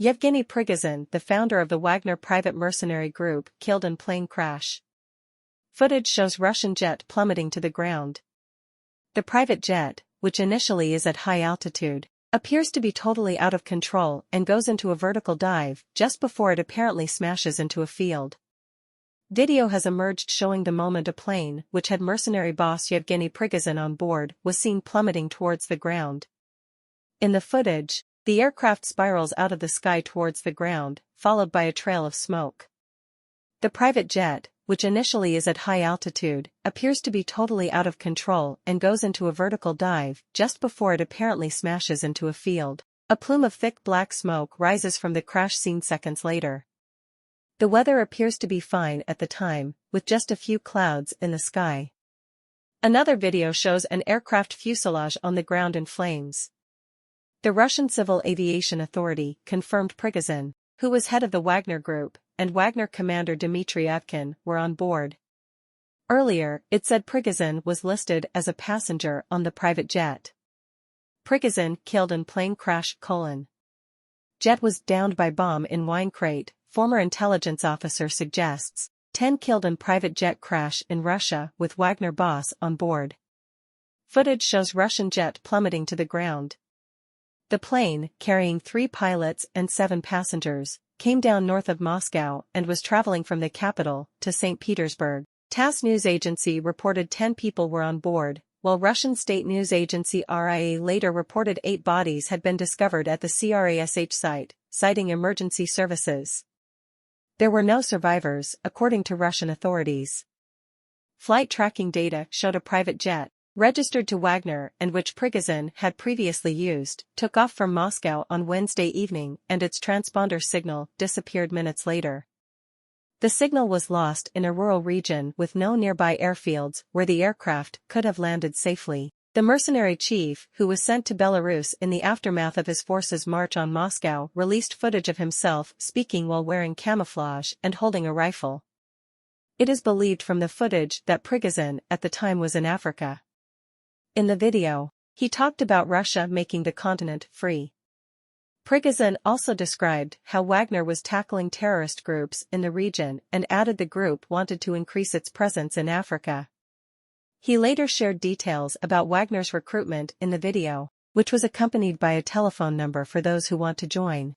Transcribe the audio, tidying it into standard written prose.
Yevgeny Prigozhin, the founder of the Wagner private mercenary group, killed in plane crash. Footage shows Russian jet plummeting to the ground. The private jet, which initially is at high altitude, appears to be totally out of control and goes into a vertical dive just before it apparently smashes into a field. Video has emerged showing the moment a plane, which had mercenary boss Yevgeny Prigozhin on board, was seen plummeting towards the ground. In the footage, the aircraft spirals out of the sky towards the ground, followed by a trail of smoke. The private jet, which initially is at high altitude, appears to be totally out of control and goes into a vertical dive just before it apparently smashes into a field. A plume of thick black smoke rises from the crash scene seconds later. The weather appears to be fine at the time, with just a few clouds in the sky. Another video shows an aircraft fuselage on the ground in flames. The Russian Civil Aviation Authority confirmed Prigozhin, who was head of the Wagner Group, and Wagner commander Dmitry Yevkin were on board. Earlier, it said Prigozhin was listed as a passenger on the private jet. Prigozhin killed in plane crash: Jet was downed by bomb in wine crate, former intelligence officer suggests. 10 killed in private jet crash in Russia with Wagner boss on board. Footage shows Russian jet plummeting to the ground. The plane, carrying 3 pilots and 7 passengers, came down north of Moscow and was traveling from the capital to St. Petersburg. TASS news agency reported 10 people were on board, while Russian state news agency RIA later reported 8 bodies had been discovered at the CRASH site, citing emergency services. There were no survivors, according to Russian authorities. Flight tracking data showed a private jet, registered to Wagner and which Prigozhin had previously used, took off from Moscow on Wednesday evening and its transponder signal disappeared minutes later. The signal was lost in a rural region with no nearby airfields where the aircraft could have landed safely. The mercenary chief, who was sent to Belarus in the aftermath of his forces' march on Moscow, released footage of himself speaking while wearing camouflage and holding a rifle. It is believed from the footage that Prigozhin at the time was in Africa. In the video, he talked about Russia making the continent free. Prigozhin also described how Wagner was tackling terrorist groups in the region and added the group wanted to increase its presence in Africa. He later shared details about Wagner's recruitment in the video, which was accompanied by a telephone number for those who want to join.